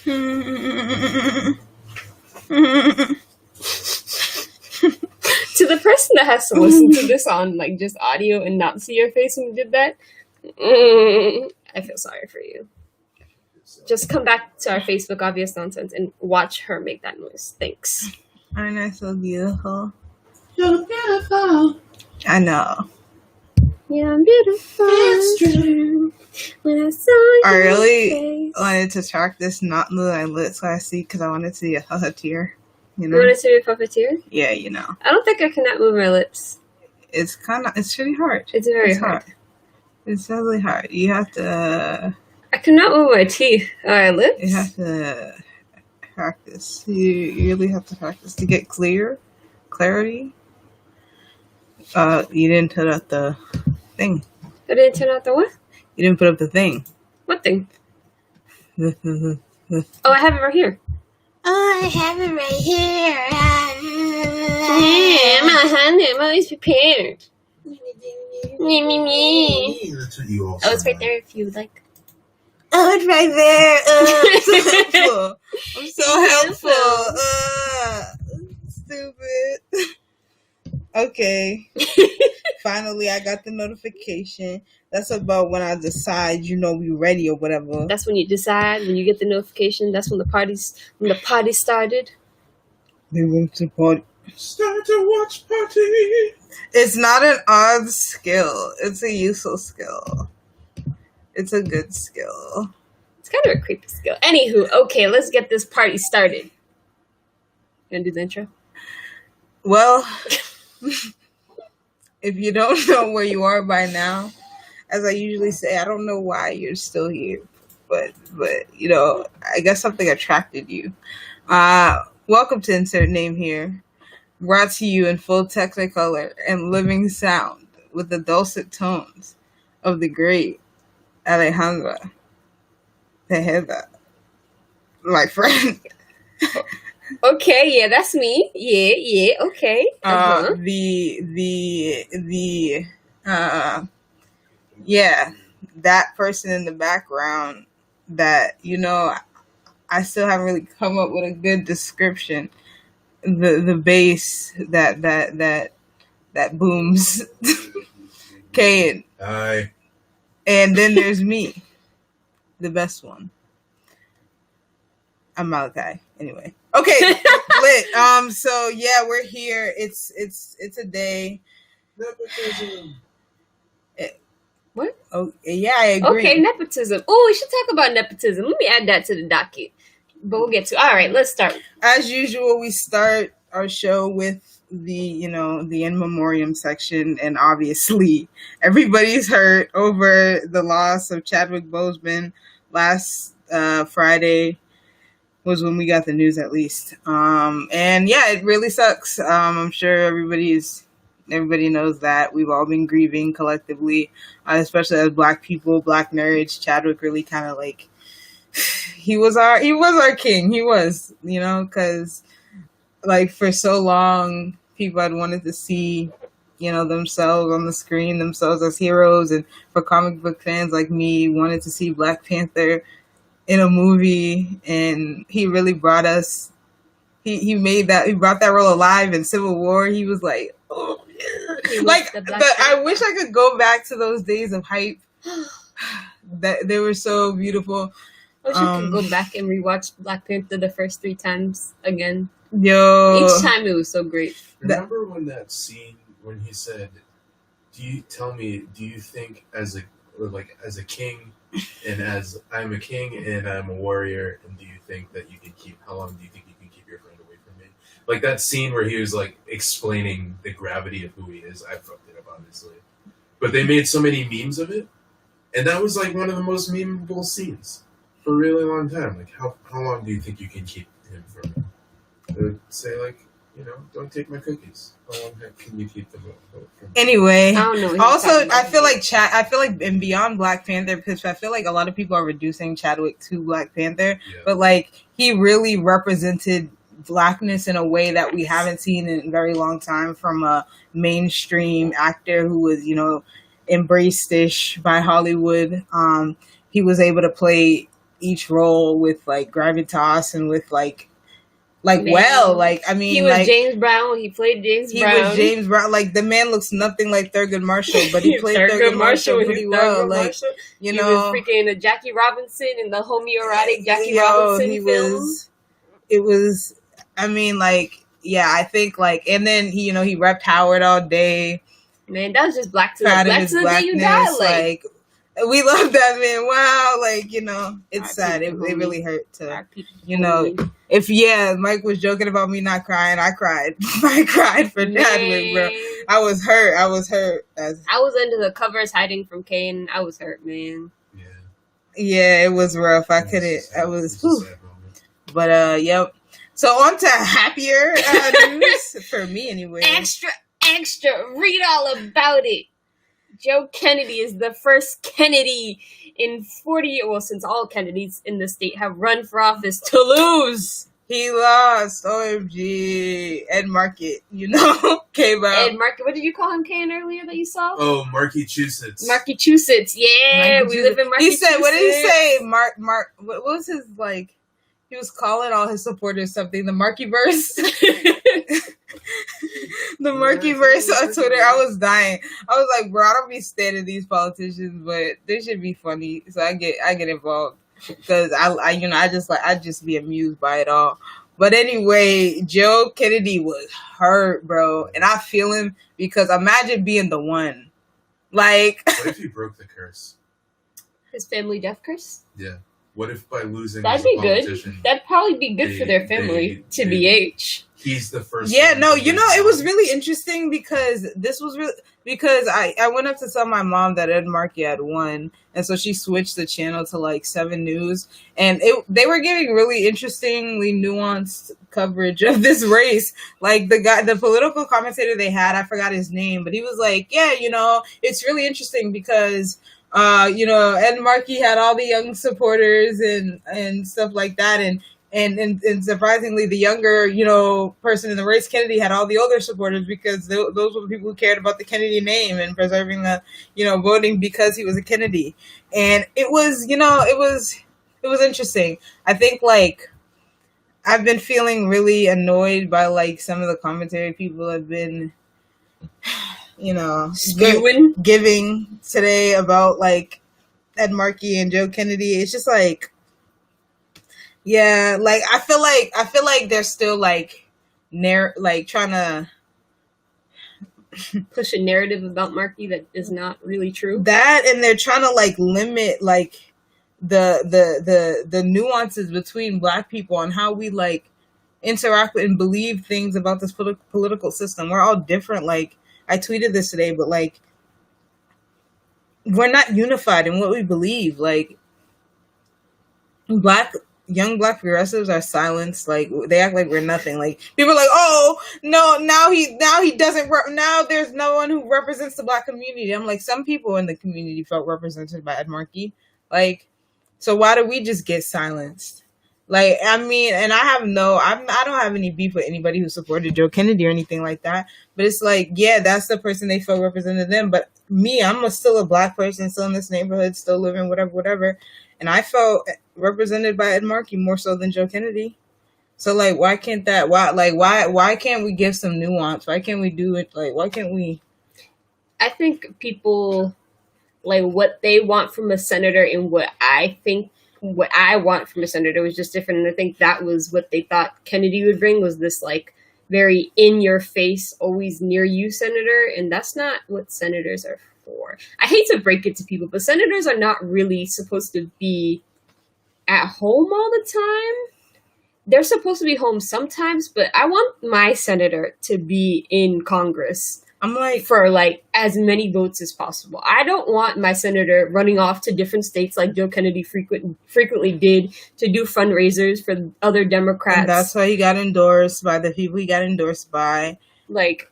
To the person that has to listen to this on like just audio and not see your face when you did that, I feel sorry for you. Just come back to our Facebook Obvious Nonsense and watch her make that noise. Thanks. Aren't I so beautiful? You're beautiful. I know. Yeah, I'm beautiful. It's true. When I saw you, I really wanted to track this, not move my lips last week because I wanted to see a tear. You You know? want to see your puppeteer? Yeah, you know. I don't think I cannot move my lips. It's pretty hard. It's very hard. It's really hard. You have to. I cannot move my teeth. My lips. You have to practice. You really have to practice to get clarity. You didn't put up the thing. I didn't turn out the what? You didn't put up the thing. What thing? The Oh, I have it right here. Oh, I have it right here. My honey, I'm always prepared. Me. That's what you also Oh, it's right like. there if you would like. Oh, it's right there. I'm so helpful. Stupid. Okay. Finally, I got the notification. That's about when I decide, we ready or whatever. That's when you decide, when you get the notification. That's when the party started. We went to party. Start to watch party. It's not an odd skill. It's a useful skill. It's a good skill. It's kind of a creepy skill. Anywho, okay, let's get this party started. You gonna do the intro? Well, if you don't know where you are by now, as I usually say, I don't know why you're still here, but I guess something attracted you. Welcome to Insert Name Here, brought to you in full Technicolor and living sound with the dulcet tones of the great Alejandra Tejeda, my friend. Okay, yeah, that's me. Yeah, okay. That person in the background that, I still haven't really come up with a good description. The bass that booms. Okay, Hi. and then there's me, the best one. I'm Malachi. Anyway. Okay, lit. So yeah, we're here. It's a day. Nepotism. What? Oh yeah, I agree. Okay, nepotism. Oh, we should talk about nepotism. Let me add that to the docket. But we'll get to. All right, let's start. As usual, we start our show with the in memoriam section, and obviously everybody's hurt over the loss of Chadwick Boseman. Last Friday was when we got the news, at least. And yeah, it really sucks. I'm sure everybody knows that. We've all been grieving collectively, especially as Black people, Black nerds. Chadwick really kind of he was our king. He was, because for so long people had wanted to see, themselves on the screen, themselves as heroes, and for comic book fans like me, wanted to see Black Panther in a movie, and he really brought us. He brought that role alive in Civil War. He was like, oh yeah, I wish I could go back to those days of hype. That they were so beautiful. I wish I could go back and rewatch Black Panther the first 3 times again. Yo, Each time it was so great. Remember when that scene when he said, do you think as a king and as I'm a king and I'm a warrior, and how long do you think you can keep your friend away from me? Like that scene where he was explaining the gravity of who he is. I fucked it up, obviously. But they made so many memes of it. And that was one of the most memeable scenes for a really long time. How long do you think you can keep him from me? They would say don't take my cookies. How long can you keep them from me? Anyway, I don't know. also I feel like and beyond Black Panther, because I feel like a lot of people are reducing Chadwick to Black Panther, Yeah. but he really represented Blackness in a way that we haven't seen in a very long time from a mainstream actor who was, embraced-ish by Hollywood. He was able to play each role with like gravitas and with like Man. well, like I mean, He was like James Brown. He played James he Brown. was James Brown. Like the man looks nothing like Thurgood Marshall, but he played Thurgood Marshall pretty well. Like you he know, was freaking Jackie Robinson in the homoerotic Jackie Robinson film. It was. I mean, like yeah, I think like, and then he, you know, he repped Howard all day. Man, that was just black to Proud of black his to the day you blackness. die. Like we love that man. Wow, like you know, it's Black sad. It people, homie. really hurt to. black people, You know, homie. if Mike was joking about me not crying, I cried. I cried for Chadwick, bro. Man. I was hurt. I was under the covers hiding from Kane. I was hurt, man. Yeah. yeah, it was rough. I couldn't. I was. Whew. But yep. So on to happier news for me anyway. Extra, read all about it. Joe Kennedy is the first Kennedy in 40 years, well, since all Kennedys in the state have run for office, to lose. He lost. OMG. Ed Market, you know, came out. Ed Market, what did you call him, Kane, earlier that you saw? Oh, Markey-chusets. Markey-chusets. Yeah, we live in Markey-chusets. He said, what did he say? Mark, what was his, like, he was calling all his supporters something, the Markeyverse. The Markeyverse on Twitter. I was dying. I was like, bro, I don't be standing these politicians, but they should be funny. So I get involved because I just be amused by it all. But anyway, Joe Kennedy was hurt, bro, and I feel him because imagine being the one. Like, what if he broke the curse? His family death curse? Yeah. What if by losing That'd as a be good. politician, That'd probably be good for their family, to BH. He's the first. Yeah, one no, to you know, lose. it was really interesting because I went up to tell my mom that Ed Markey had won, and so she switched the channel to like 7 News, and they were giving really interestingly nuanced coverage of this race. Like the political commentator they had, I forgot his name, but he was like, yeah, you know, it's really interesting because you know, Ed Markey had all the young supporters and stuff like that, and surprisingly, the younger, you know, person in the race, Kennedy, had all the older supporters because those were the people who cared about the Kennedy name and preserving the, you know, voting because he was a Kennedy. And it was, you know, it was interesting. I think like I've been feeling really annoyed by like some of the commentary people have been, you know, giving today about like Ed Markey and Joe Kennedy. It's just like, yeah, like I feel like they're still like trying to push a narrative about Markey that is not really true. That, and they're trying to like limit like the nuances between Black people on how we like interact with and believe things about this political system. We're all different. Like I tweeted this today, but like we're not unified in what we believe. Like young Black progressives are silenced. Like they act like we're nothing. Like people are like, oh no, now he doesn't. Now there's no one who represents the Black community. I'm like, some people in the community felt represented by Ed Markey. Like, so why do we just get silenced? Like, I mean, and I don't have any beef with anybody who supported Joe Kennedy or anything like that. But it's like, yeah, that's the person they felt represented them. But me, I'm still a Black person, still in this neighborhood, still living whatever. And I felt represented by Ed Markey more so than Joe Kennedy. So like, why can't that? Why can't we give some nuance? Why can't we do it? Like, why can't we? I think people like what they want from a senator and what I want from a senator was just different. And I think that was what they thought Kennedy would bring, was this like very in your face, always near you senator. And that's not what senators are for. I hate to break it to people, but senators are not really supposed to be at home all the time. They're supposed to be home sometimes, but I want my senator to be in Congress. I'm like, for like as many votes as possible. I don't want my senator running off to different states like Joe Kennedy frequently did to do fundraisers for other Democrats. And that's why he got endorsed by the people he got endorsed by. Like,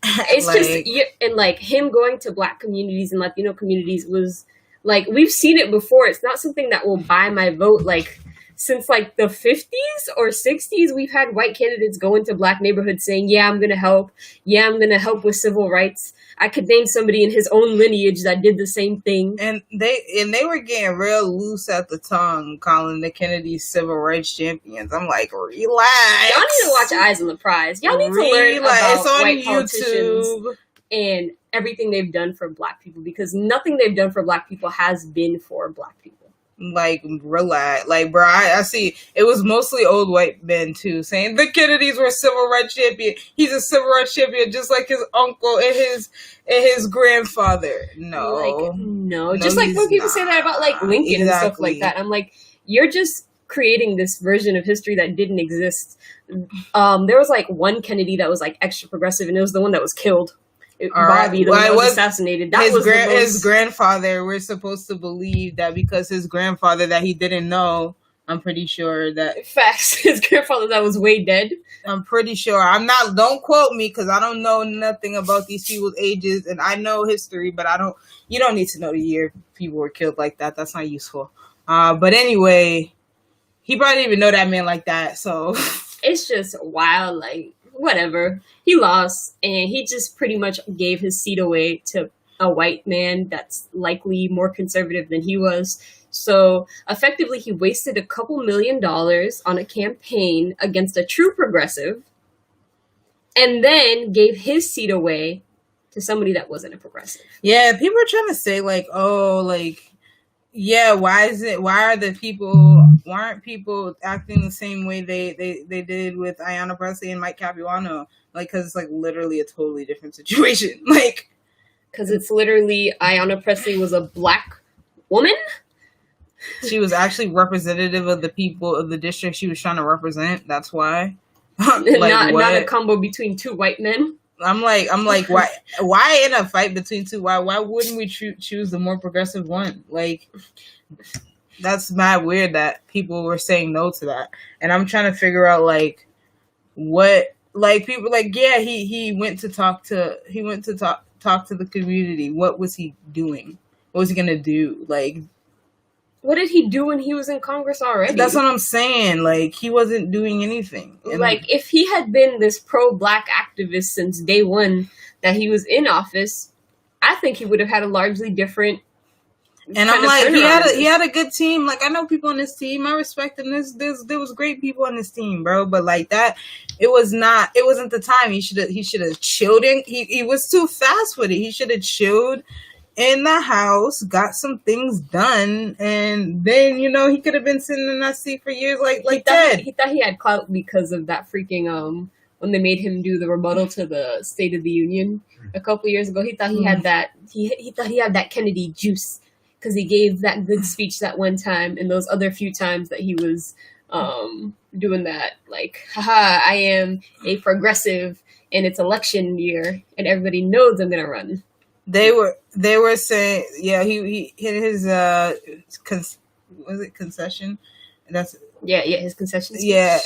it's like, just, and like him going to Black communities and Latino communities was like, we've seen it before. It's not something that will buy my vote. Like since like the 50s or 60s, we've had white candidates go into black neighborhoods saying, yeah, I'm going to help. Yeah, I'm going to help with civil rights. I could name somebody in his own lineage that did the same thing. And they were getting real loose at the tongue, calling the Kennedys civil rights champions. I'm like, relax. Y'all need to watch Eyes on the Prize. Y'all need to learn about it's on white YouTube. politicians and everything they've done for black people, because nothing they've done for black people has been for black people. Like, relax. Like, bro, I see. It was mostly old white men, too, saying the Kennedys were civil rights champion. He's a civil rights champion, just like his uncle and his grandfather. No. Just like when people say that about, like, Lincoln and stuff like that. I'm like, you're just creating this version of history that didn't exist. There was, like, one Kennedy that was, like, extra progressive, and it was the one that was killed. Bobby, the one that was assassinated. That was his grandfather. We're supposed to believe that because his grandfather that he didn't know. I'm pretty sure that facts. His grandfather that was way dead. I'm pretty sure. I'm not. Don't quote me because I don't know nothing about these people's ages, and I know history, but I don't. You don't need to know the year people were killed like that. That's not useful. But anyway, he probably didn't even know that man like that. So it's just wild. Like, whatever. He lost, and he just pretty much gave his seat away to a white man that's likely more conservative than he was. So effectively, he wasted a couple $1 million on a campaign against a true progressive, and then gave his seat away to somebody that wasn't a progressive. Yeah, people are trying to say like, oh, like, yeah, why aren't people acting the same way they did with Ayanna Pressley and Mike Capuano? Like, because it's like literally a totally different situation. Like, because it's literally Ayanna Pressley was a black woman. She was actually representative of the people of the district she was trying to represent. That's why. Like, not a combo between two white men. I'm like, why in a fight between two? Why wouldn't we choose the more progressive one? Like, that's mad weird that people were saying no to that. And I'm trying to figure out like what, like, people like, yeah, he went to talk to the community. What was he doing? What was he gonna do? Like, what did he do when he was in Congress already? That's what I'm saying. Like, he wasn't doing anything. And like, if he had been this pro-black activist since day one that he was in office, I think he would have had a largely different. And I'm like, he had a good team. Like, I know people on this team. I respect him. There was great people on this team, bro. But like that, it wasn't the time. He should have chilled in. He was too fast with it. He should have chilled in the house, got some things done, and then, you know, he could have been sitting in that seat for years like Ted. He thought he had clout because of that freaking when they made him do the rebuttal to the State of the Union a couple years ago. He thought he had that. He thought he had that Kennedy juice because he gave that good speech that one time, and those other few times that he was doing that, like, haha, I am a progressive and it's election year and everybody knows I'm gonna run. They were saying, yeah, he hit his was it concession? That's his concession speech. Yeah,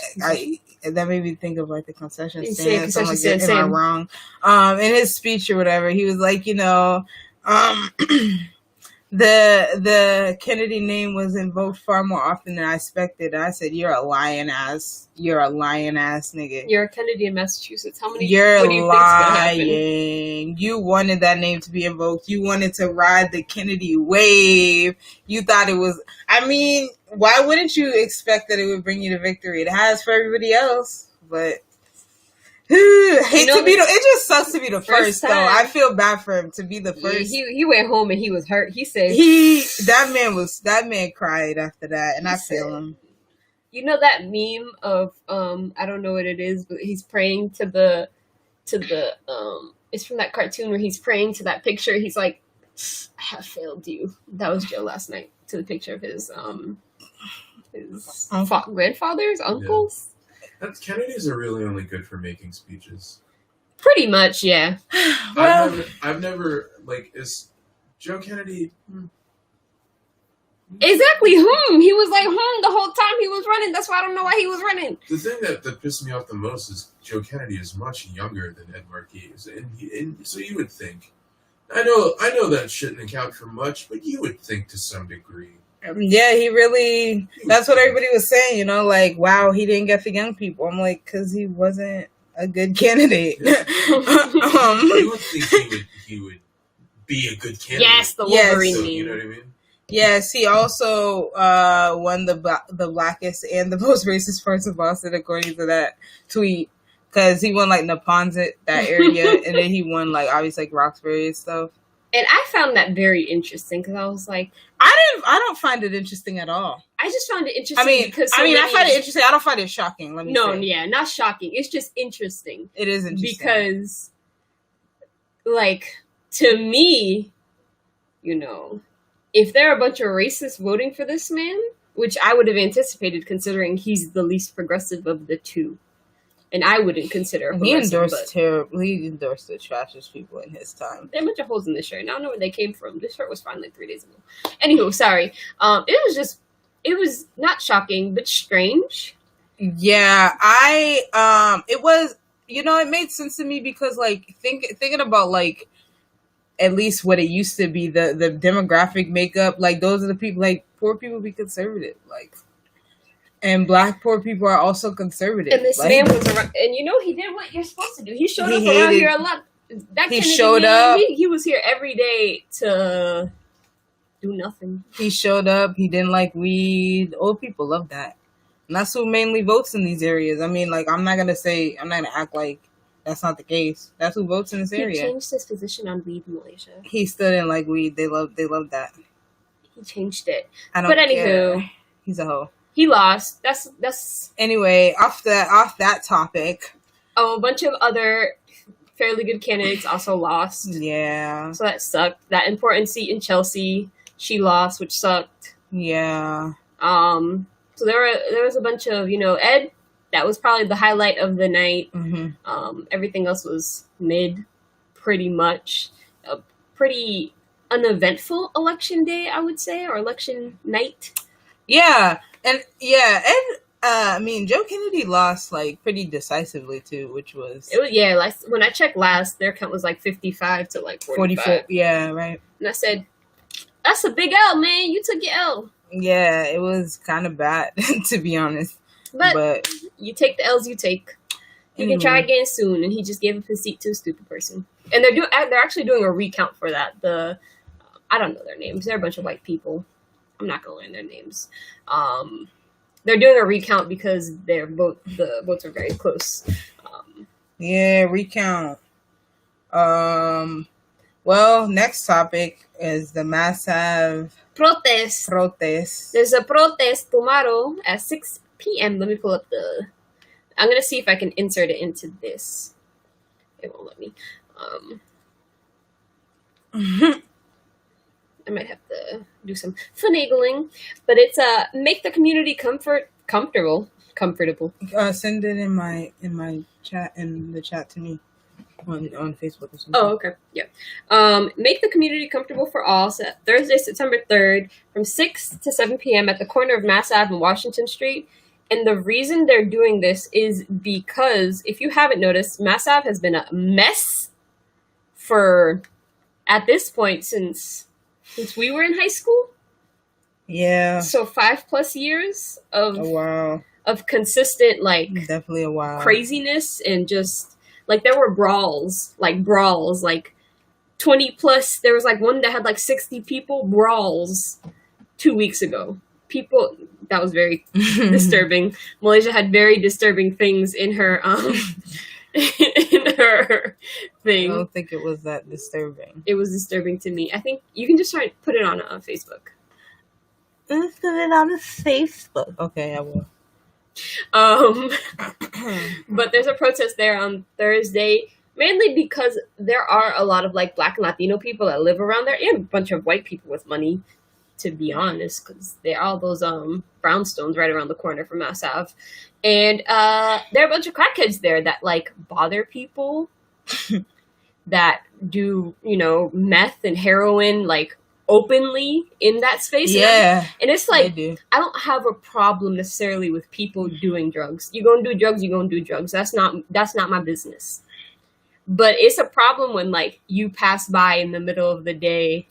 that made me think of like the concession stand. So I'm like, am I wrong? In his speech or whatever, he was like, you know, the Kennedy name was invoked far more often than I expected. And I said, you're a lying ass nigga. You're a Kennedy in Massachusetts. How many? You're lying. You wanted that name to be invoked. You wanted to ride the Kennedy wave. You thought it was. I mean, why wouldn't you expect that it would bring you to victory? It has for everybody else, but. It just sucks to be the first though. I feel bad for him to be the first. He went home and he was hurt. He said that man cried after that, and I feel him. You know that meme of I don't know what it is, but he's praying to the it's from that cartoon where he's praying to that picture. He's like, I have failed you. That was Joe last night, to the picture of his grandfathers, uncles. Kennedys are really only good for making speeches. Pretty much, yeah. Well, I've never is Joe Kennedy. Exactly. He was like the whole time he was running. That's why I don't know why he was running. The thing that pissed me off the most is Joe Kennedy is much younger than Ed Markey is, and so you would think. I know that shouldn't account for much, but you would think to some degree Yeah, he really. That's what everybody was saying. You know, like, wow, he didn't get the young people. I'm like, because he wasn't a good candidate. You would think he would be a good candidate. Yes, the Yes. Wolverine So, meme. you know what I mean? Yes, he also won the blackest and the most racist parts of Boston, according to that tweet. Because he won like Neponset, that area, and then he won like obviously like Roxbury and stuff. And I found that very interesting because I was like, I don't find it interesting at all. I just found it interesting I mean, because I find it interesting. I don't find it shocking. Let me No, say. yeah, not shocking. It's just interesting It is interesting because, like, to me, you know, if there are a bunch of racists voting for this man, which I would have anticipated considering he's the least progressive of the two, and I wouldn't consider he endorsed but terrible. He endorsed the trashiest people in his time. there are a bunch of holes in this shirt, and I don't know where they came from. This shirt was fine like 3 days ago. Anywho, sorry. It was not shocking, but strange. Yeah, it was. You know, it made sense to me because like thinking about like at least what it used to be, the demographic makeup. Like those are the people. Like poor people be conservative. Like. And black poor people are also conservative. And this like, man was around, and you know he did what you're supposed to do. He showed He up around hated- here a lot. That he Kennedy showed man, up. He was here every day to do nothing. He showed up. He didn't like weed. Old people love that. And that's who mainly votes in these areas. I mean, like, I'm not gonna act like that's not the case. That's who votes in this He area. changed his position on weed in Malaysia. He still didn't like weed. They love that. He changed it. I don't But care. anywho, He's a hoe. he lost. That's Anyway, off that topic. a bunch of other fairly good candidates also lost. Yeah. So that sucked. That important seat in Chelsea, she lost, which sucked. Yeah. So there was a bunch of, you know, Ed. That was probably the highlight of the night. Mm-hmm. Everything else was mid, pretty much. A pretty uneventful election day, I would say, or election night. Yeah. And yeah, Joe Kennedy lost like pretty decisively too, which was It was, yeah, like when I checked last, their count was like 55 to like 45. 44. Yeah, right. And I said, that's a big L, man. You took your L. Yeah, it was kind of bad to be honest. But you take the L's you take. You can try anyway. again soon. And he just gave up his seat to a stupid person. And they're actually doing a recount for that. I don't know their names. They're a bunch of white people. I'm not gonna learn their names. They're doing a recount because the votes are very close. Yeah, recount. Well, next topic is the massive Protest. protest. There's a protest tomorrow at 6 p.m. Let me pull up I'm gonna see if I can insert it into this. It won't let me. I might have to do some finagling, but it's make the community comfortable. Send it in my chat in the chat to me on Facebook or something. Oh, okay, yeah. Make the community comfortable for all. So Thursday, September 3rd, from 6 to 7 p.m. at the corner of Mass Ave and Washington Street. And the reason they're doing this is because, if you haven't noticed, Mass Ave has been a mess for, at this point, since we were in high school. Yeah. So 5+ years of Oh wow. of consistent like Definitely a while. craziness, and just like there were brawls like 20+. There was like one that had like 60 people brawls 2 weeks ago. People, that was very disturbing. Malaysia had very disturbing things in her in her I thing. don't think it was that disturbing. It was disturbing to me. I think you can just try and put it on Facebook. Let's put it on Facebook. Okay, I will. But there's a protest there on Thursday, mainly because there are a lot of like Black and Latino people that live around there, and a bunch of white people with money, to be honest, because there are all those brownstones right around the corner from Mass Ave. And there are a bunch of crackheads there that like bother people that do, you know, meth and heroin like openly in that space. Yeah. And it's They like, do. I don't have a problem necessarily with people doing drugs. You're gonna do drugs, you're gonna do drugs. That's not my business. But it's a problem when like you pass by in the middle of the day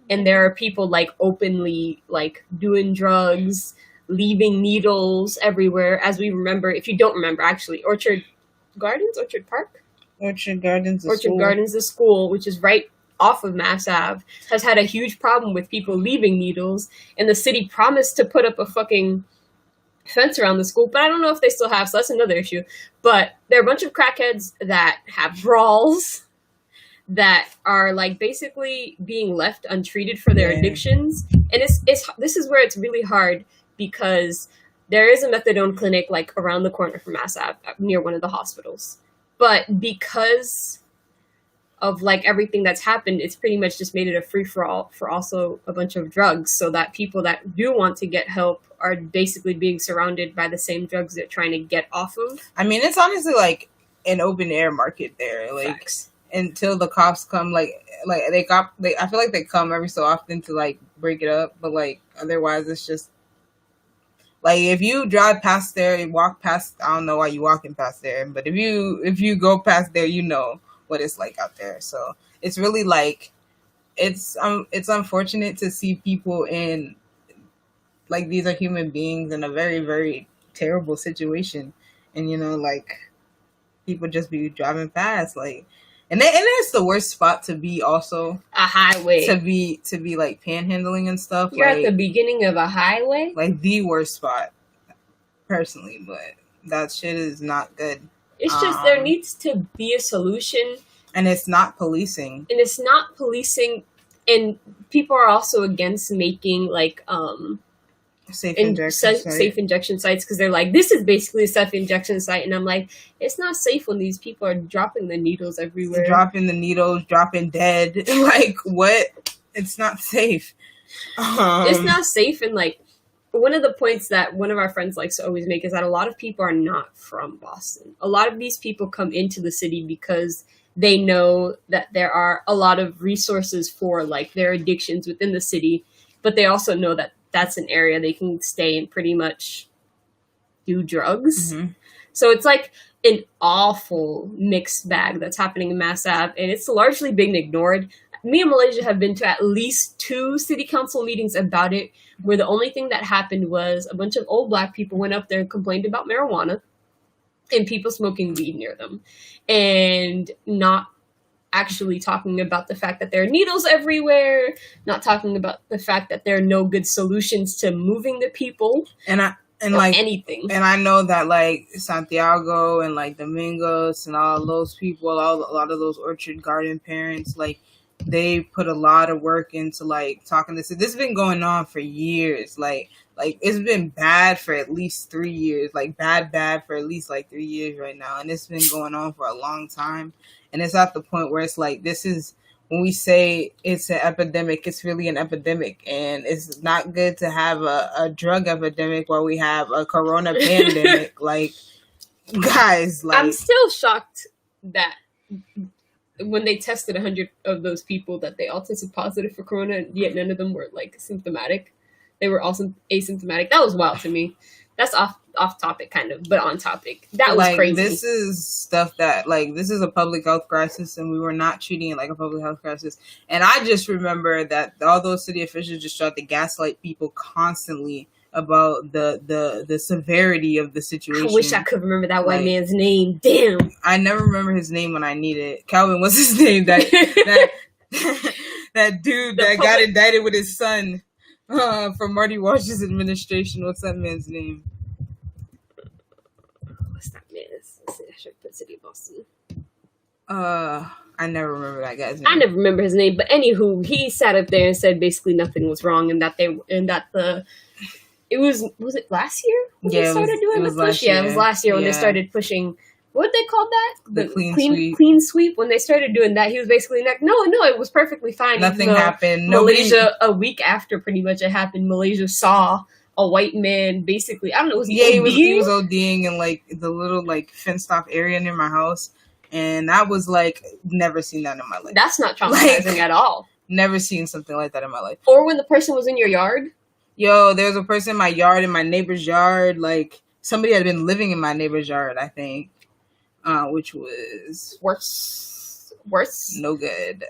and there are people like openly like doing drugs, leaving needles everywhere. As we remember, if you don't remember, actually, Orchard Park, Orchard Gardens, the school, which is right off of Mass Ave, has had a huge problem with people leaving needles, and the city promised to put up a fucking fence around the school, but I don't know if they still have, so that's another issue. But there are a bunch of crackheads that have brawls, that are like basically being left untreated for their addictions, and it's this is where it's really hard, because there is a methadone clinic like around the corner from Mass Ave near one of the hospitals, but because of like everything that's happened, it's pretty much just made it a free-for-all for also a bunch of drugs, so that people that do want to get help are basically being surrounded by the same drugs they're trying to get off of. I mean, it's honestly like an open air market there. Like, Facts. Until the cops come, I feel like they come every so often to like break it up, but like otherwise it's just like if you drive past there and walk past, I don't know why you walking past there, but if you go past there, you know what it's like out there. So it's really like it's unfortunate to see people in like, these are human beings in a very, very terrible situation, and you know, like, people just be driving past, like, and it's the worst spot to be, also a highway, to be like panhandling and stuff. You're like, at the beginning of a highway, like the worst spot personally, but that shit is not good. It's just there needs to be a solution, and it's not policing, and people are also against making like safe injection sites, because they're like, this is basically a safe injection site, and I'm like, it's not safe when these people are dropping the needles everywhere, dropping dead. Like, what? It's not safe. It's not safe. And like, one of the points that one of our friends likes to always make is that a lot of people are not from Boston. A lot of these people come into the city because they know that there are a lot of resources for like their addictions within the city, but they also know that that's an area they can stay and pretty much do drugs. Mm-hmm. So it's like an awful mixed bag that's happening in Mass Ave, and it's largely been ignored. Me and Malaysia have been to at least 2 city council meetings about it, where the only thing that happened was a bunch of old black people went up there and complained about marijuana and people smoking weed near them, and not actually talking about the fact that there are needles everywhere, not talking about the fact that there are no good solutions to moving the people, and like anything. And I know that like Santiago and like Domingos and all those people, a lot of those Orchard Garden parents, like, they put a lot of work into like talking this. This has been going on for years. Like it's been bad for at least 3 years. Like bad for at least like 3 years right now, and it's been going on for a long time. And it's at the point where it's like, this is, when we say it's an epidemic, it's really an epidemic. And it's not good to have a drug epidemic while we have a corona pandemic. Like, guys, like, I'm still shocked that when they tested 100 of those people, that they all tested positive for corona, yet none of them were like symptomatic. They were also asymptomatic. That was wild to me. That's off topic kind of, but on topic. That was like, crazy. This is stuff that, like, this is a public health crisis, and we were not treating it like a public health crisis. And I just remember that all those city officials just tried to gaslight people constantly about the severity of the situation. I wish I could remember that white man's name. Damn. I never remember his name when I need it. Calvin, what's his name? That dude that got indicted with his son from Marty Walsh's administration. What's that man's name? What's that man's? I should put City of Boston. I never remember that guy's name. I never remember his name, but anywho, he sat up there and said basically nothing was wrong, and that it was it last year when they started doing the push? Yeah, it was last year when they started pushing. What they called that? The clean sweep. When they started doing that, he was basically like, no, it was perfectly fine. Nothing happened. Malaysia, a week after pretty much it happened, Malaysia saw a white man basically, I don't know, he was ODing in like the little like fenced off area near my house, and I was like, never seen that in my life. That's not traumatizing at all. Never seen something like that in my life. Or when the person was in your yard. Yo, there was a person in my yard, in my neighbor's yard. Like, somebody had been living in my neighbor's yard, I think, which was worse. No good.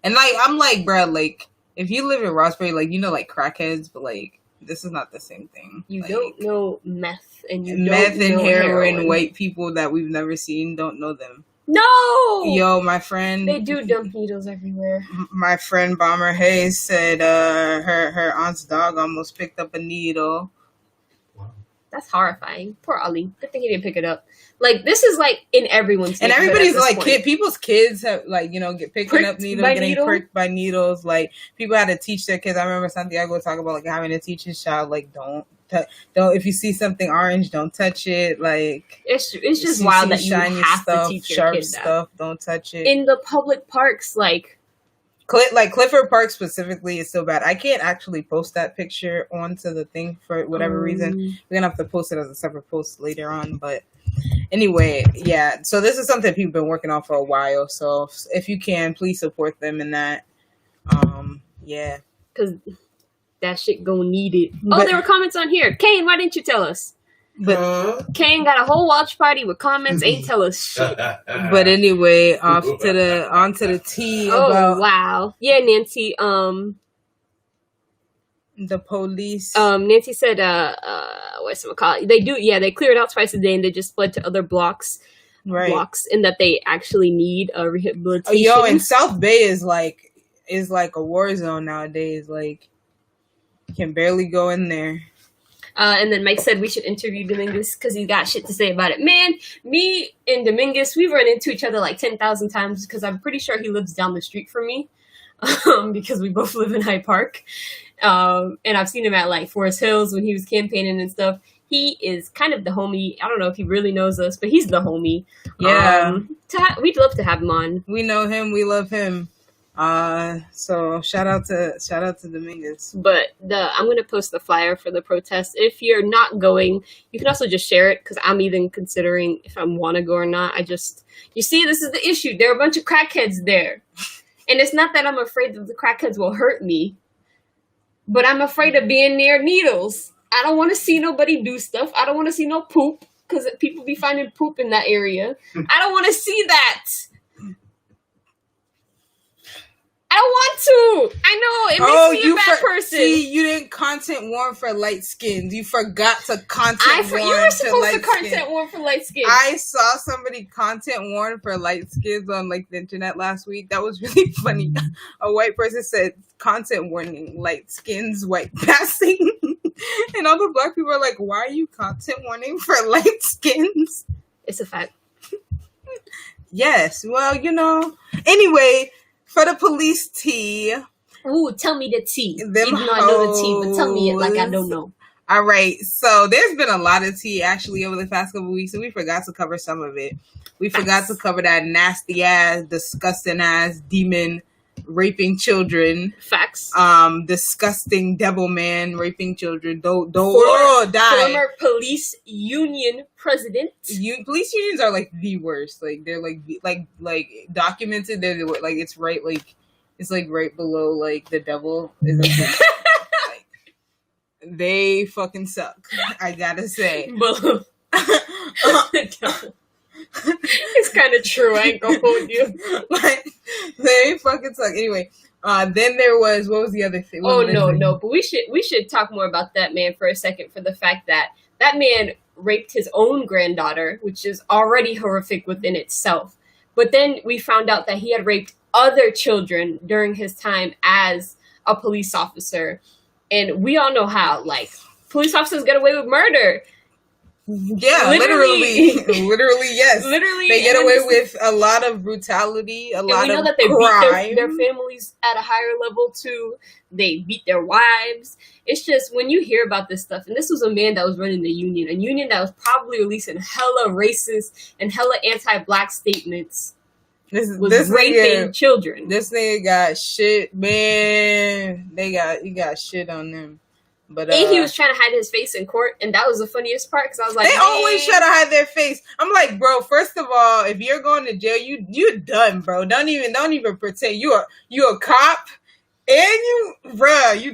And like, I'm like, bro, like, if you live in Roxbury, like, you know, like crackheads, but like, this is not the same thing. You like, don't know meth, and you meth don't and know heroin. White people that we've never seen don't know them. No, Yo, my friend. they do dump needles everywhere. My friend Bomber Hayes said her aunt's dog almost picked up a needle. That's horrifying. Poor Ali. Good thing he didn't pick it up. Like, this is like in everyone's and neighborhood everybody's at this like, point. people's kids have like, you know, get picking Pricked up needles, by getting needle? pricked by needles. Like, people had to teach their kids. I remember Santiago talk about like having to teach his child, like, don't if you see something orange, don't touch it. Like, it's just wild that you shiny have stuff, to teach your sharp kid that. stuff, don't touch it. In the public parks, like Clifford Park specifically is so bad. I can't actually post that picture onto the thing for whatever reason. We're gonna have to post it as a separate post later on. But anyway, yeah. So this is something people have been working on for a while. So if you can, please support them in that. Yeah. Because that shit gonna need it. Oh, there were comments on here. Kane, why didn't you tell us? But Kane got a whole watch party with comments, ain't tell us shit. but anyway, onto the tea Oh about wow. Yeah, Nancy. the police. Nancy said what's it called? They do, yeah, they clear it out twice a day and they just fled to other blocks and that they actually need a rehabilitation. Yo, and South Bay is like a war zone nowadays. Like, you can barely go in there. And then Mike said we should interview Dominguez because he's got shit to say about it. Man, me and Dominguez, we've run into each other like 10,000 times because I'm pretty sure he lives down the street from me because we both live in Hyde Park. And I've seen him at like Forest Hills when he was campaigning and stuff. He is kind of the homie. I don't know if he really knows us, but he's the homie. Yeah. We'd love to have him on. We know him. We love him. So shout out to Dominguez. But I'm gonna post the flyer for the protest. If you're not going, you can also just share it because I'm even considering if I want to go or not. You see, this is the issue. There are a bunch of crackheads there, and it's not that I'm afraid that the crackheads will hurt me, but I'm afraid of being near needles. I don't want to see nobody do stuff. I don't want to see no poop because people be finding poop in that area. I don't want to see that. I don't want to. I know it makes me a bad person. See, you didn't content warn for light skins. You forgot to content warn. You were supposed to content content warn for light skins. I saw somebody content warn for light skins on like the internet last week. That was really funny. A white person said content warning, light skins, white passing, and all the black people are like, "Why are you content warning for light skins?" It's a fact. Yes. Well, you know. Anyway. For the police tea. Ooh, tell me the tea. Even though I know the tea, but tell me it like I don't know. All right. So there's been a lot of tea actually over the past couple of weeks, and we forgot to cover some of it. We forgot to cover that nasty ass, disgusting ass demon raping children. Facts. Disgusting devil man raping children. Don't die. Former police union president. Police unions are like the worst. Like they're like documented. They're like it's right right below like the devil. Like, they fucking suck. I gotta say. It's kind of true. I ain't gonna hold you. Like, they fucking suck. Anyway, then there was, what was the other thing? No. But we should talk more about that man for a second. For the fact that man raped his own granddaughter, which is already horrific within itself. But then we found out that he had raped other children during his time as a police officer, and we all know how like police officers get away with murder. Yeah, literally, yes. Literally, they get away with a lot of brutality, a lot of crime. We know that they beat their families at a higher level too. They beat their wives. It's just when you hear about this stuff, and this was a man that was running a union that was probably releasing hella racist and hella anti-black statements. This raping children. This nigga got shit, man. He got shit on them. But and he was trying to hide his face in court, and that was the funniest part because I was like, they always try to hide their face. I'm like, bro. First of all, if you're going to jail, you're done, bro. Don't even pretend you a cop, and you're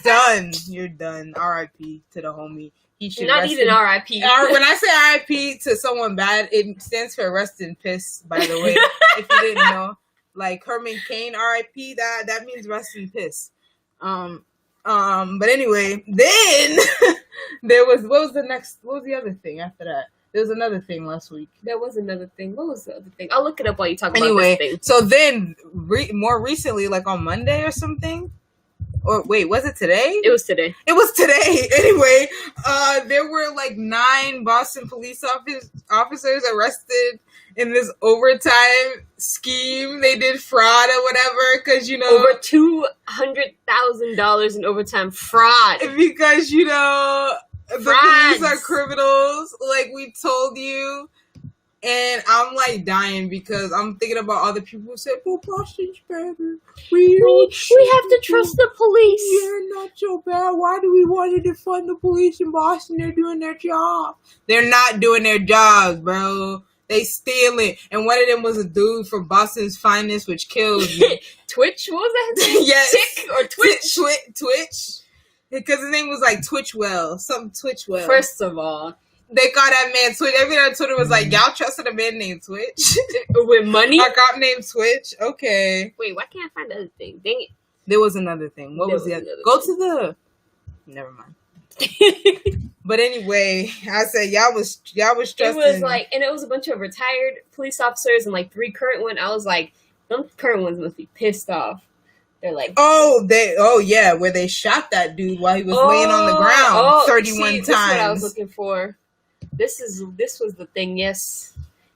done. You're done. R.I.P. to the homie. He should not even R.I.P. When I say R.I.P. to someone bad, it stands for rest in piss. By the way, if you didn't know. like Herman Cain, R.I.P. That means rest in piss. But anyway, then there was what was the other thing after that? There was another thing last week. There was another thing. What was the other thing? I'll look it up while you talk Anyway, about this thing. so then more recently, like on Monday or something. Or wait, was it today? It was today. It was today. Anyway, there were like 9 Boston police officers arrested in this overtime scheme. They did fraud or whatever because, you know, over $200,000 in overtime fraud. Because, you know, the Frauds. police are criminals, like we told you. And I'm like dying because I'm thinking about all the people who said, "Well, Boston's better. We have to trust the police." Yeah, not so bad. Why do we want to defund the police in Boston? They're doing their job. They're not doing their jobs, bro. They stealing. And one of them was a dude from Boston's Finest, which killed me. Twitch? What was that his name? Yes. Tick or Twitch? Twitch. Because his name was like Twitchwell. Something Twitchwell. First of all, they call that man Twitch. Everyone on Twitter was like, y'all trusted a man named Twitch? with money? A cop named Twitch? Okay. Wait, why can't I find the other thing? Dang it. There was another thing. What There was the was other? another Go thing. to the... Never mind. But anyway, I said y'all was It trusting. was like, and it was a bunch of retired police officers and like 3 current ones. I was like, them current ones must be pissed off. They're like, Oh yeah, where they shot that dude while he was laying on the ground 31 see, times. This is what I was looking for. This was the thing, yes.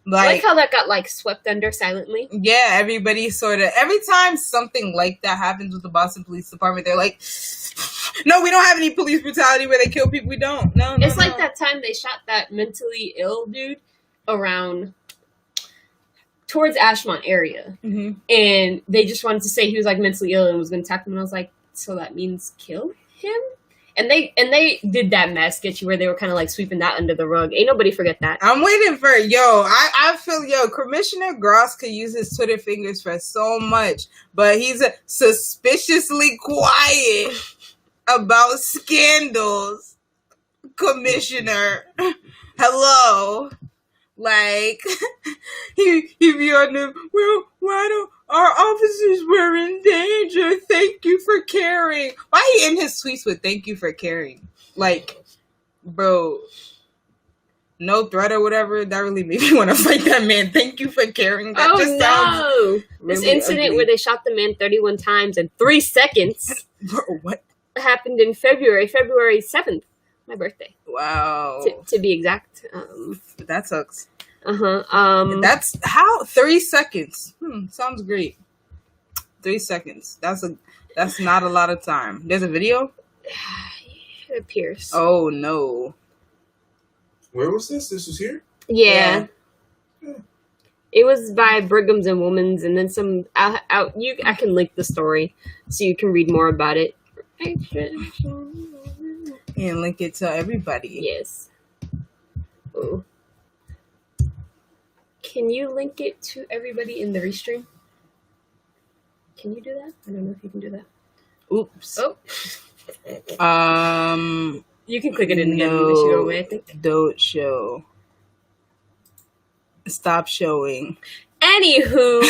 I Like like how that got like swept under silently. yeah, everybody sort of every time something like that happens with the Boston Police Department, they're like, "No, we don't have any police brutality where they kill people. We don't. No, It's like that time they shot that mentally ill dude around towards Ashmont area, Mm-hmm. and they just wanted to say he was like mentally ill and was going to attack them. And I was like, so that means kill him? And they did that mad sketchy where they were kind of like sweeping that under the rug. Ain't nobody forget that. I'm waiting for I feel Commissioner Gross could use his Twitter fingers for so much, but he's suspiciously quiet about scandals. Commissioner, hello, like he be on the well. Why don't our officers were in danger? Thank you for caring. Why he in his tweets with "Thank you for caring"? Like, bro, no threat or whatever. That really made me want to fight that man. Thank you for caring. That just sounds This really incident ugly. where they shot the man 31 times in 3 seconds Bro, what? happened in February 7th, my birthday, Wow, to be exact. that sucks. That's That's how 30 seconds. Sounds great. 3 seconds. That's not a lot of time. There's a video? it appears. Oh no. Where was this? This was here? Yeah. It was by Brigham's and Women's, and then some I can link the story so you can read more about it. And link it to everybody. Yes. Ooh. Can you link it to everybody in the restream? Can you do that? I don't know if you can do that. Oops. Oh. You can click it in again No. as you go away, I think. Don't show. Stop showing. Anywho,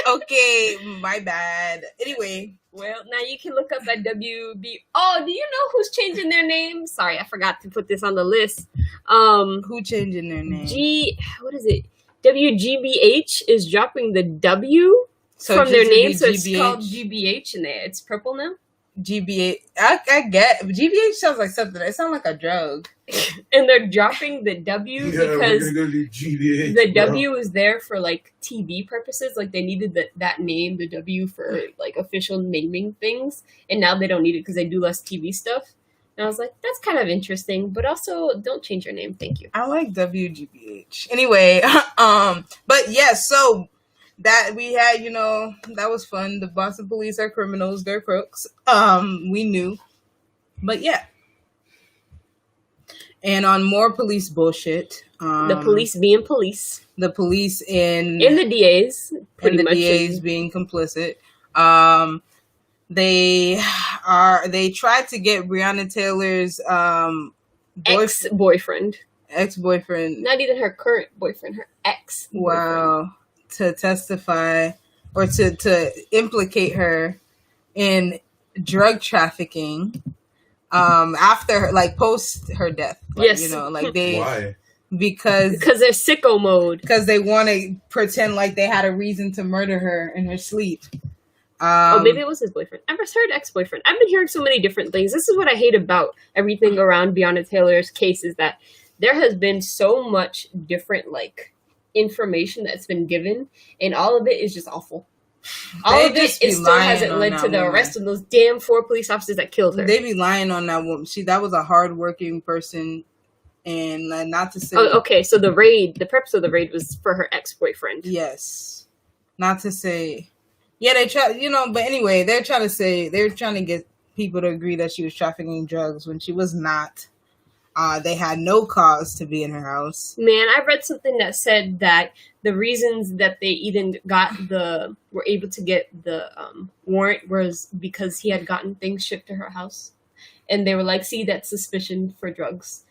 Okay, my bad. Anyway, well, now you can look up at WB. Oh, do you know who's changing their name? Sorry, I forgot to put this on the list. who changing their name? What is it? WGBH is dropping the W So from their just to name, be so it's GBH? called GBH, and it's purple now. GBH. I get GBH sounds like something. It sounds like a drug. And they're dropping the W Yeah, because we're gonna go do GBH. the bro. W is there for like TV purposes. Like they needed that name, the W, for like official naming things, and now they don't need it because they do less TV stuff. And I was like, that's kind of interesting, but also don't change your name. Thank you. I like WGBH. Anyway, but yeah, so that we had, that was fun. The Boston police are criminals, they're crooks. We knew. But yeah. And on more police bullshit, The police being police. the police And the DAs. Pretty and the much. DAs being complicit. They tried to get Breonna Taylor's Ex-boyfriend. ex-boyfriend. Not even her current boyfriend, her ex. Wow. to testify or to implicate her in drug trafficking after her, like post her death. Like, Yes. you know, like they Why? because they're sicko mode. they want to pretend like they had a reason to murder her in her sleep. Oh, maybe it was his boyfriend. I've heard ex-boyfriend. I've been hearing so many different things. This is what I hate about everything around Breonna Taylor's case, is that there has been so much different, like, information that's been given, and all of it is just awful. All They of it, just be still lying hasn't on led that to the woman. arrest of those damn 4 police officers that killed her. They be lying on that woman. That was a hardworking person, and not to say Oh, okay, so the purpose of the raid was for her ex-boyfriend. yes, not to say yeah. They try, you know, but anyway, they're trying to get people to agree that she was trafficking drugs when she was not. They had no cause to be in her house. Man, I read something that said that the reasons that they even were able to get the warrant was because he had gotten things shipped to her house, and they were like, "See, that's suspicion for drugs,"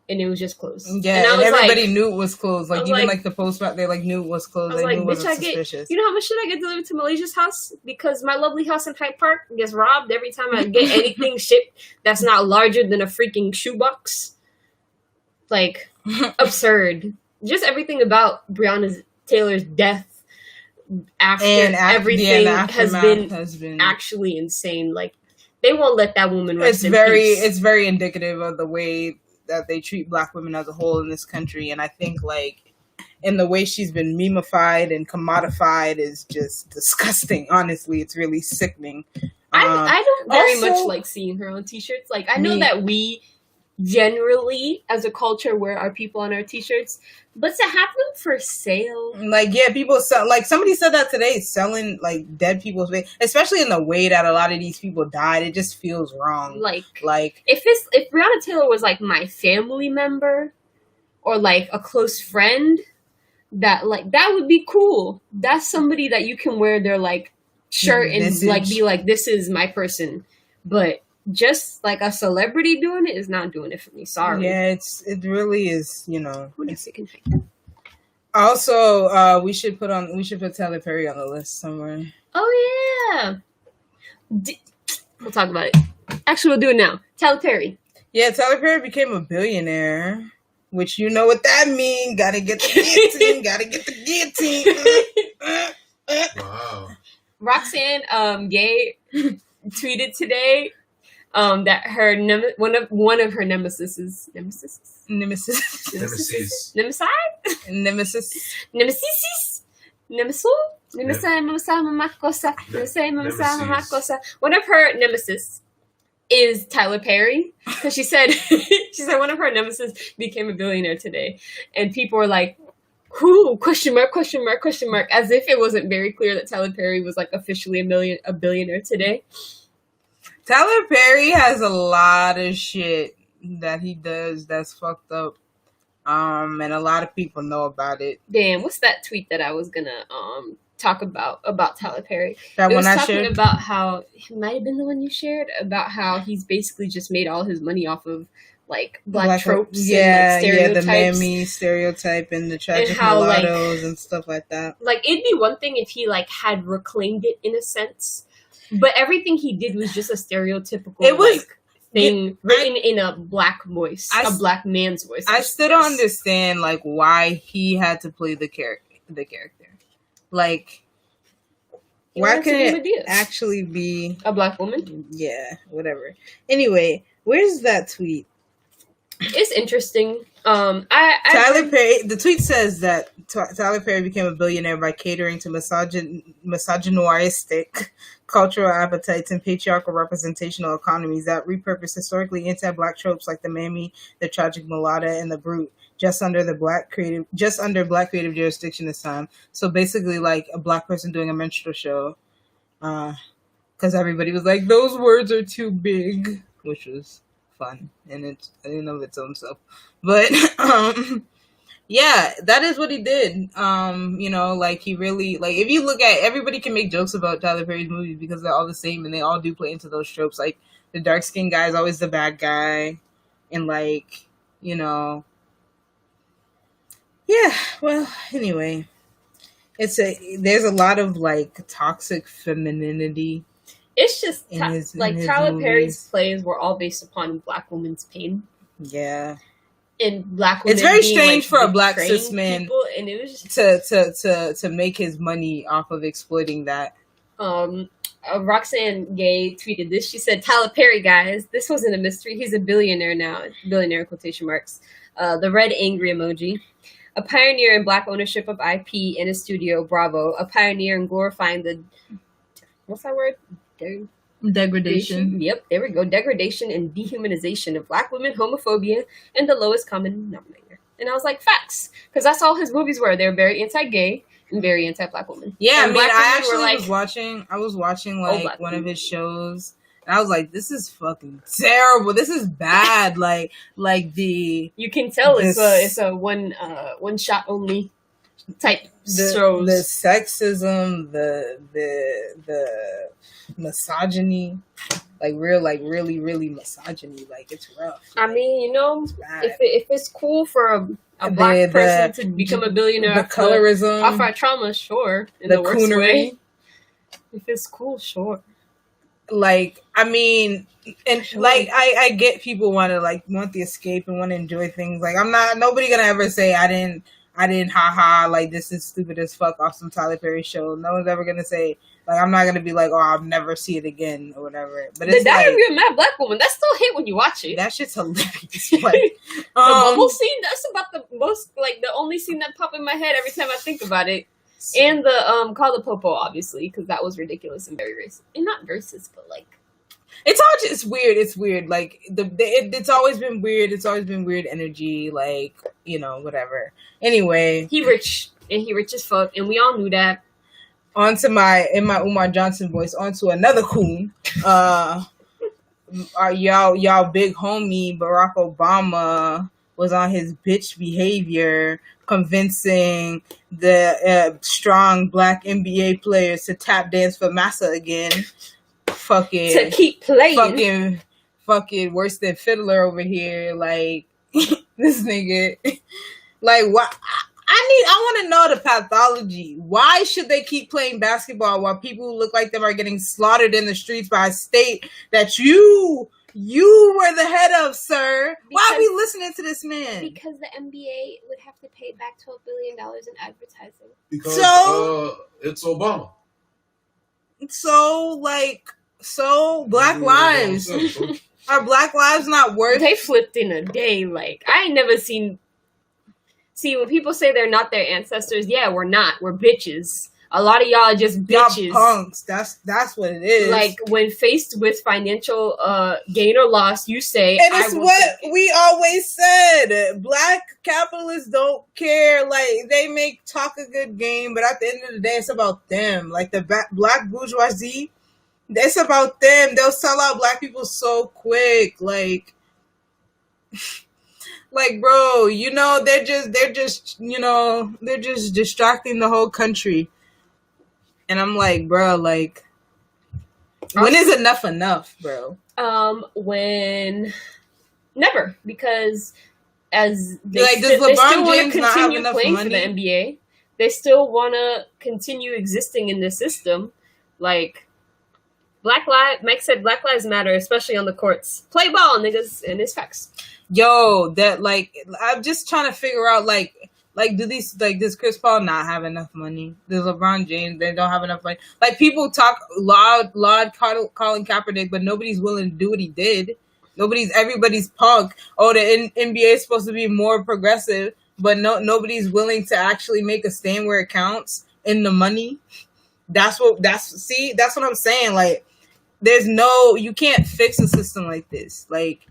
and it was just closed. Yeah, and I and was everybody like, knew it was closed. Like I was even like- like the postman, they like knew it was closed. I was They like, knew it bitch, wasn't I get, suspicious. you know how much shit I get delivered to Malaysia's house because my lovely house in Hyde Park gets robbed every time I get anything shipped that's not larger than a freaking shoebox. Like, absurd. Just everything about Breonna Taylor's death after everything the has aftermath been actually insane. Like, they won't let that woman rest It's in very peace. it's very indicative of the way that they treat Black women as a whole in this country, and I think like in the way she's been memeified and commodified is just disgusting. Honestly, it's really sickening. I don't very also- much like seeing her on t-shirts. Like, I know Me- that we generally, as a culture, wear our people on our t-shirts, but to have them for sale, Like yeah, people sell like somebody said that today, selling like dead people's face, especially in the way that a lot of these people died. It just feels wrong. like, Like if Breonna Taylor was like my family member or like a close friend, that would be cool. That's somebody that you can wear their like shirt and Visage. like be like, this is my person. But just like a celebrity doing it is not doing it for me. Sorry. yeah, it really is. You know. Who knows, it can happen. Also, we should put Tyler Perry on the list somewhere. Oh yeah. We'll talk about it. Actually, we'll do it now. Tyler Perry. Yeah, Tyler Perry became a billionaire, which you know what that means. Gotta get the guillotine. Gotta get the guillotine. Wow. Roxanne Gay tweeted today that her one of her nemesis Nemesis. Nemesis. One of her nemesis is Tyler Perry, because she said one of her nemesis became a billionaire today, and people were like, who? Question mark, as if it wasn't very clear that Tyler Perry was like officially a billionaire today. Tyler Perry has a lot of shit that he does that's fucked up. And a lot of people know about it. Damn, what's that tweet that I was gonna talk about Tyler Perry? That It one was I talking shared. about how it might have been the one you shared about how he's basically just made all his money off of like black tropes, yeah, and like stereotypes. the mammy stereotype and the tragic how, like- mulattoes and stuff like that. Like, it'd be one thing if he like had reclaimed it in a sense, but everything he did was just a stereotypical It was- like thing written in a black voice, I a black man's voice. I still don't understand like why he had to play the character. Like, He why wanted to couldn't be it Medea. actually be? A black woman. Yeah, whatever. Anyway, where's that tweet? It's interesting. I Tyler Perry. The tweet says that Tyler Perry became a billionaire by catering to misogynistic cultural appetites and patriarchal representational economies that repurpose historically anti-black tropes like the mammy, the tragic mulatta, and the brute just under black creative jurisdiction this time. So basically, like a black person doing a minstrel show, because everybody was like, "Those words are too big," which was fun and it's in of its own self. But yeah, that is what he did. You know, like he really like if you look at everybody can make jokes about Tyler Perry's movies because they're all the same and they all do play into those tropes. Like the dark skinned guy is always the bad guy, and like, you know. Yeah, well, anyway. there's a lot of like toxic femininity It's just in his Tyler movies. Perry's plays were all based upon black women's pain. Yeah, And black women. it's very being, strange like, for a black betraying cis man people, and it was just, to make his money off of exploiting that. Roxanne Gay tweeted this. She said, "Tyler Perry, guys, this wasn't a mystery. He's a billionaire now. Billionaire quotation marks. The red angry emoji. A pioneer in black ownership of IP in a studio. Bravo. A pioneer in glorifying the what's that word? Degradation. Yep, there we go. Degradation and dehumanization of black women, homophobia, and the lowest common denominator." And I was like, facts, because that's all his movies were. They're very anti-gay and very anti-black women. Yeah, and I mean, black I women actually were like, was watching black like one of women. his shows, and I was like, this is fucking terrible. This is bad. like the you can tell this- it's a one shot only type shows. the sexism, the misogyny, like really misogyny. Like, it's rough. I mean, you know, It's bad. if it's cool for a black person to become a billionaire the off colorism, our trauma, sure, in the the worst coonery. way. If it's cool, sure. Like, I mean, and Sure. like I get people want the escape and want to enjoy things. Like, nobody gonna ever say I didn't haha, like, this is stupid as fuck off some Tyler Perry show. No one's ever gonna say, like, I'm not gonna be like, oh, I'll never see it again or whatever. But The it's Diary like, of a Mad Black Woman, that still hit when you watch it. that shit's hilarious. Like, The bubble scene, that's about the most, like, the only scene that pop in my head every time I think about it. And the Call the Popo, obviously, because that was ridiculous and very racist. And not racist, but like, it's all just weird. It's weird. Like, it's always been weird. It's always been weird energy. Like, you know, whatever. Anyway, he rich as fuck, and we all knew that. in my Umar Johnson voice, onto another coon. Y'all big homie Barack Obama was on his bitch behavior, convincing the strong black NBA players to tap dance for massa again. To keep playing. Fucking worse than Fiddler over here. Like, this nigga. Like, what? I want to know the pathology. Why should they keep playing basketball while people who look like them are getting slaughtered in the streets by a state that you were the head of, sir? Why are we listening to this man? Because the NBA would have to pay back $12 billion in advertising. Because it's Obama. So black lives. Are black lives not worth? They flipped in a day. Like, I ain't never seen. See, when people say they're not their ancestors, yeah, we're not. We're bitches. A lot of y'all are just bitches. Y'all punks. That's what it is. Like, when faced with financial gain or loss, you say, and it's what we always said. Black capitalists don't care. Like, they make talk a good game, but at the end of the day, it's about them. Like, the black bourgeoisie, it's about them. They'll sell out black people so quick. Like, bro, you know, they're just distracting the whole country. And I'm like, bro, like, when is enough, bro? When never, because as they, like, does they LeBron still want James to not have continue enough playing money? for the NBA. They still want to continue existing in the system. Like, Mike said, Black Lives Matter, especially on the courts. Play ball, niggas, and it's facts. Yo, that, like, I'm just trying to figure out, like, does Chris Paul not have enough money? Does LeBron James, they don't have enough money? Like, people talk loud Colin Kaepernick, but nobody's willing to do what he did. Everybody's punk. Oh, the NBA is supposed to be more progressive, but nobody's willing to actually make a stand where it counts in the money. That's what I'm saying. Like, you can't fix a system like this. Like,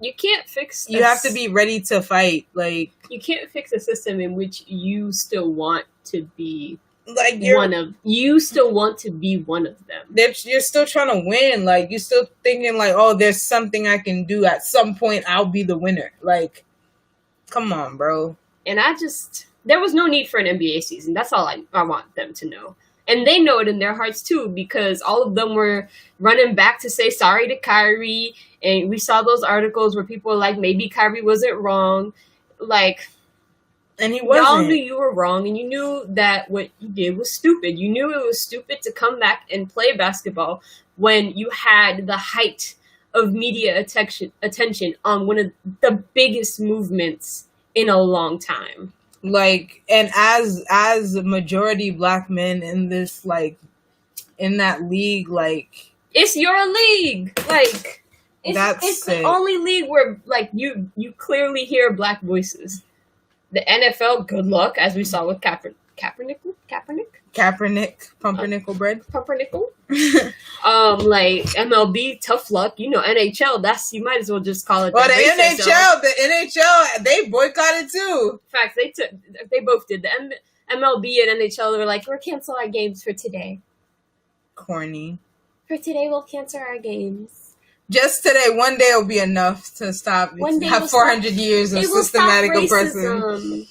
you can't fix. You have to be ready to fight. Like, you can't fix a system in which you still want to be like you still want to be one of them. You're still trying to win. Like, you're still thinking like, oh, there's something I can do. At some point, I'll be the winner. Like, come on, bro. And there was no need for an NBA season. That's all I want them to know. And they know it in their hearts, too, because all of them were running back to say sorry to Kyrie. And we saw those articles where people were like, maybe Kyrie wasn't wrong. Like, And he Y'all knew wasn't. you were wrong, and you knew that what you did was stupid. You knew it was stupid to come back and play basketball when you had the height of media attention on one of the biggest movements in a long time. Like, and as majority black men in this, like, in that league, like, It's your league. Like, That's it's sick. the only league where, like, you clearly hear black voices. The NFL, good luck, as we saw with Kaepernick, pumpernickel bread. Pumpernickel. Like MLB, tough luck. You know, NHL. You might as well just call it. Well, the race yourself. NHL, they boycotted too. In fact, they both did. The MLB and NHL were like, we'll cancel our games for today. Corny. For today, we'll cancel our games. Just today, one day will be enough to stop. One day have will 400 years of It will systematic stop oppression. racism.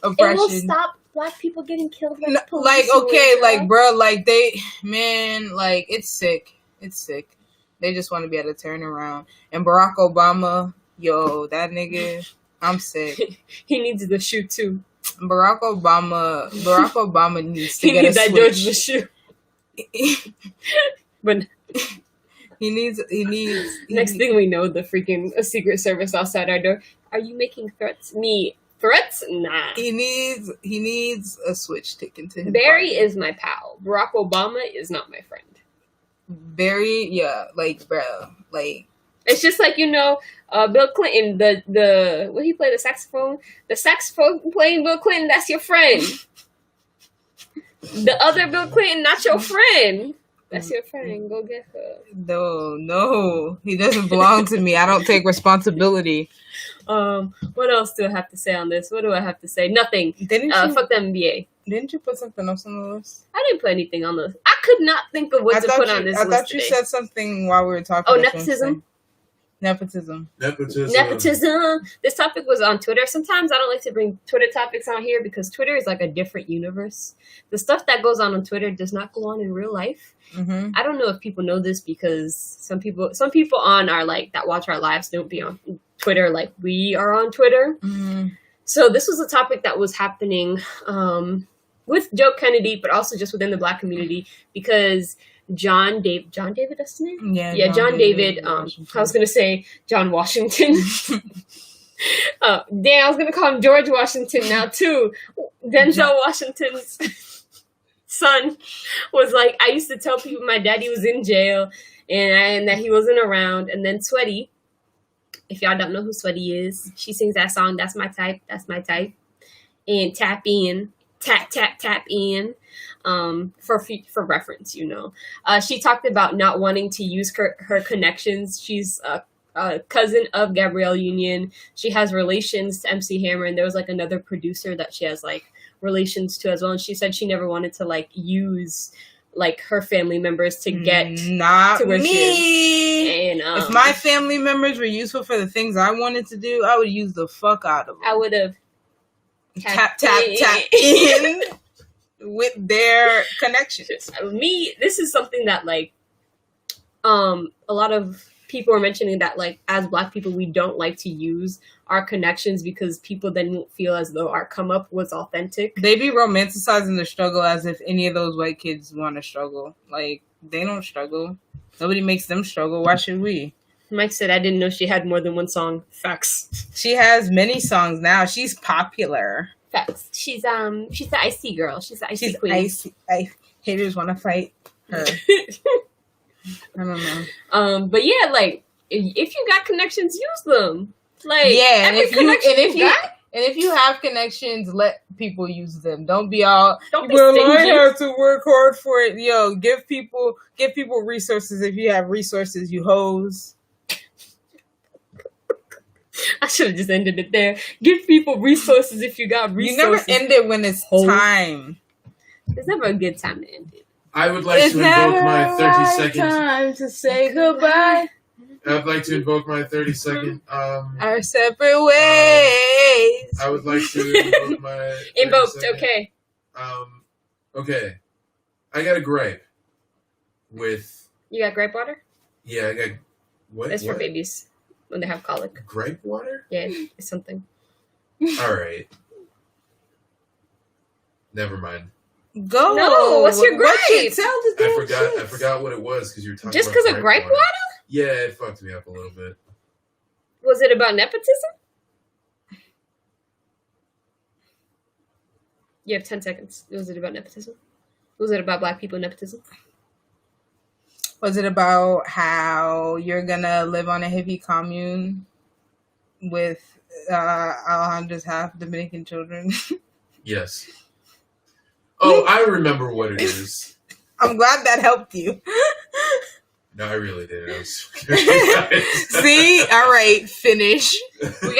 Oppression. It will stop black people getting killed by the police. Like, okay, or- like, bro, like, like, it's sick. It's sick. They just want to be able to turn around. And Barack Obama, yo, that nigga, I'm sick. He needs the shoe too. Barack Obama needs to He get needs a that George the switch. shoe. But He needs. next thing we know, the freaking Secret Service outside our door. Are you making threats? Me threats? Nah. He needs a switch taken to him. Barry is my pal. Barack Obama is not my friend. Barry, yeah, like, bro, like, It's just like, Bill Clinton, the what he play, the saxophone playing Bill Clinton, that's your friend. The other Bill Clinton, not your friend. That's your friend. Go get her. no, he doesn't belong to me. I don't take responsibility. What else do I have to say on this? What do I have to say? Nothing. Didn't you? Fuck the NBA. Didn't you put something else on the list? I didn't put anything on the list. I could not think of what to put on this I list thought you today. said something while we were talking. Oh, That's what I'm saying. nepotism. Nepotism. Nepotism. This topic was on Twitter. Sometimes I don't like to bring Twitter topics on here because Twitter is like a different universe. The stuff that goes on Twitter does not go on in real life. Mm-hmm. I don't know if people know this because some people on our that watch our lives don't be on Twitter like we are on Twitter. Mm-hmm. So this was a topic that was happening with Joe Kennedy, but also just within the Black community because John David, that's his name? Yeah, John David. I was gonna say John Washington. I was gonna call him George Washington now too. Denzel Washington's son was like, I used to tell people my daddy was in jail and that he wasn't around. And then Sweaty, if y'all don't know who Sweaty is, she sings that song, That's My Type, That's My Type. And tap in, tap in, for reference, she talked about not wanting to use her connections. She's a cousin of Gabrielle Union. She has relations to MC Hammer, and there was another producer that she has relations to as well. And she said she never wanted to use her family members to get not to where me. She is. And if my family members were useful for the things I wanted to do, I would use the fuck out of them. I would have tap in with their connections. This is something that a lot of people are mentioning that as Black people we don't like to use our connections because people then won't feel as though our come up was authentic. They be romanticizing the struggle as if any of those white kids want to struggle. They don't struggle. Nobody makes them struggle. Why should we? Mike said, I didn't know she had more than one song. Facts. She has many songs now. She's popular. Facts. She's the icy girl. She's the icy queen. Icy. Haters want to fight her. I don't know. But yeah, if you got connections, use them. And if you have connections, let people use them. Don't be all. Don't be I stingy. have to work hard for it. Yo, give people resources if you have resources. You hoes. I should have just ended it there. Give people resources if you got resources. You never end it when it's time. It's never a good time to end it. I would like to invoke my 30 seconds. Time to say goodbye. I'd like to invoke my 30-second. Our separate ways. I would like to invoke my. Invoked. 30-second. Okay. Okay. I got a gripe with. You got grape water? Yeah, I got. What? That's for what? babies when they have colic. Grape water? Yeah, it's something. All right. Never mind. Go. No, what's your gripe? shit? Tell the I damn forgot. shit. I forgot what it was because you were talking. Just about because of gripe water? Yeah, it fucked me up a little bit. Was it about nepotism? You have 10 seconds. Was it about nepotism? Was it about black people and nepotism? Was it about how you're gonna live on a hippie commune with Alejandra's half Dominican children? Yes. Oh, I remember what it is. I'm glad that helped you. No, I really did. I was See? All right, finish. We